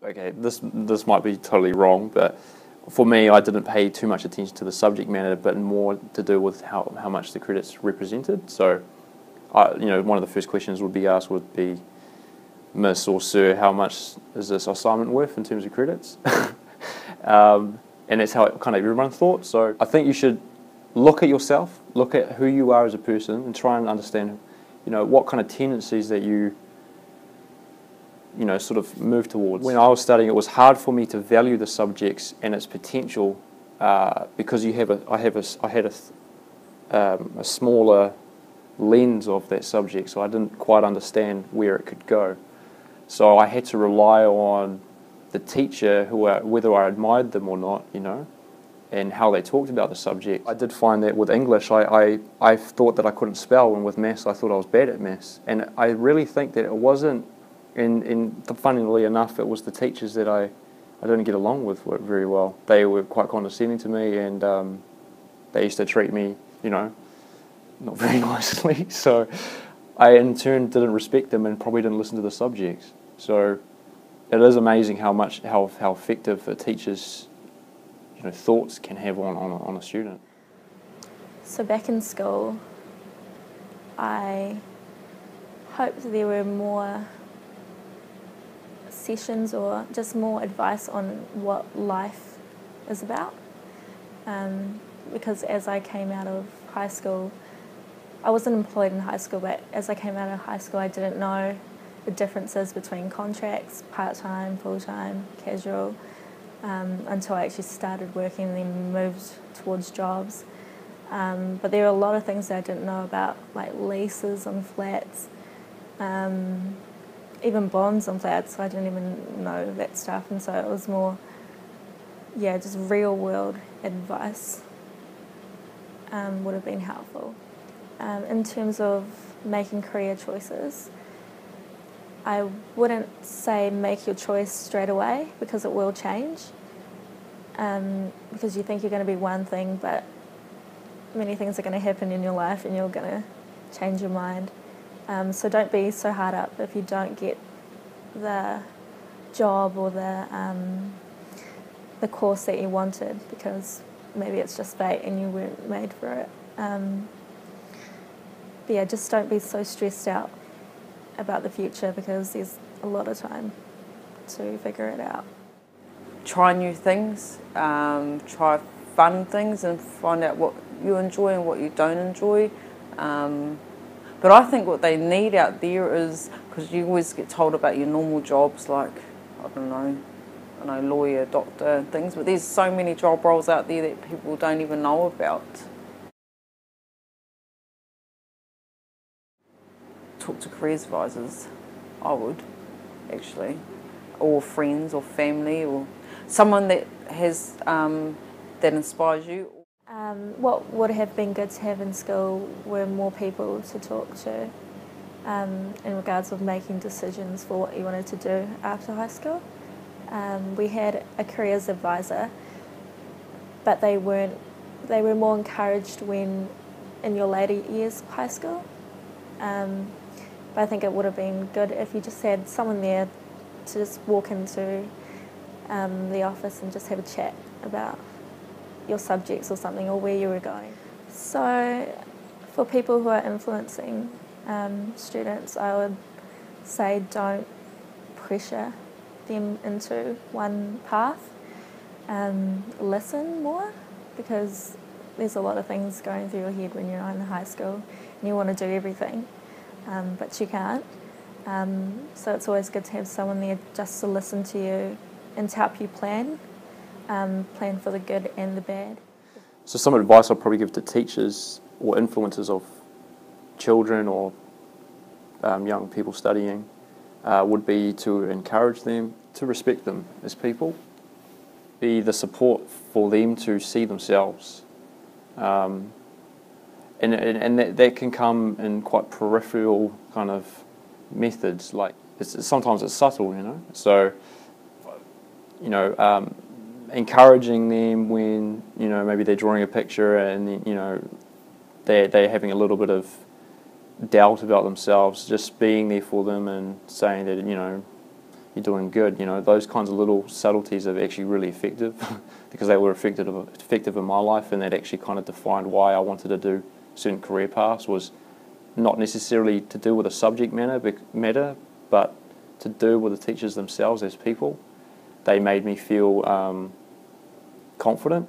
Okay, this might be totally wrong, but for me, I didn't pay too much attention to the subject matter, but more to do with how much the credits represented. So, one of the first questions would be asked would be, Miss or Sir, how much is this assignment worth in terms of credits? And that's how it kind of everyone thought. So I think you should look at yourself, look at who you are as a person, and try and understand, what kind of tendencies that you sort of move towards. When I was studying, it was hard for me to value the subjects and its potential because I had a smaller lens of that subject, so I didn't quite understand where it could go. So I had to rely on the teacher, whether I admired them or not, and how they talked about the subject. I did find that with English, I thought that I couldn't spell, and with maths, I thought I was bad at maths. And I really think that it wasn't, funnily enough, it was the teachers that I didn't get along with very well. They were quite condescending to me, and they used to treat me, not very nicely. So I, in turn, didn't respect them and probably didn't listen to the subjects. So it is amazing how effective a teacher's thoughts can have on a student. So back in school, I hoped there were more sessions or just more advice on what life is about. Because as I came out of high school, I wasn't employed in high school, but as I came out of high school, I didn't know the differences between contracts, part-time, full-time, casual, until I actually started working and then moved towards jobs. But there are a lot of things that I didn't know about, like leases on flats, even bonds on flats. I didn't even know that stuff, and so it was more, just real-world advice would have been helpful. In terms of making career choices, I wouldn't say make your choice straight away because it will change. Because you think you're going to be one thing, but many things are going to happen in your life and you're going to change your mind. So don't be so hard up if you don't get the job or the course that you wanted, because maybe it's just fate and you weren't made for it. But just don't be so stressed out about the future because there's a lot of time to figure it out. Try new things, try fun things and find out what you enjoy and what you don't enjoy. But I think what they need out there is, because you always get told about your normal jobs like, I don't know, lawyer, doctor, things, but there's so many job roles out there that people don't even know about. Talk to careers advisors, I would, actually, or friends or family or someone that has that inspires you. What would have been good to have in school were more people to talk to in regards of making decisions for what you wanted to do after high school. We had a careers advisor, but they were more encouraged when in your later years of high school. But I think it would have been good if you just had someone there to just walk into the office and just have a chat about your subjects or something, or where you were going. So for people who are influencing students, I would say don't pressure them into one path. Listen more, because there's a lot of things going through your head when you're in high school and you want to do everything, but you can't. So it's always good to have someone there just to listen to you and to help you plan for the good and the bad. So some advice I'll probably give to teachers or influencers of children or young people studying would be to encourage them, to respect them as people, be the support for them to see themselves. And that can come in quite peripheral kind of methods, like sometimes it's subtle, So, encouraging them when, maybe they're drawing a picture and, they're having a little bit of doubt about themselves, just being there for them and saying that, you're doing good. You know, those kinds of little subtleties are actually really effective because they were effective in my life, and that actually kind of defined why I wanted to do certain career paths. Was not necessarily to do with a subject matter, but to do with the teachers themselves as people. They made me feel confident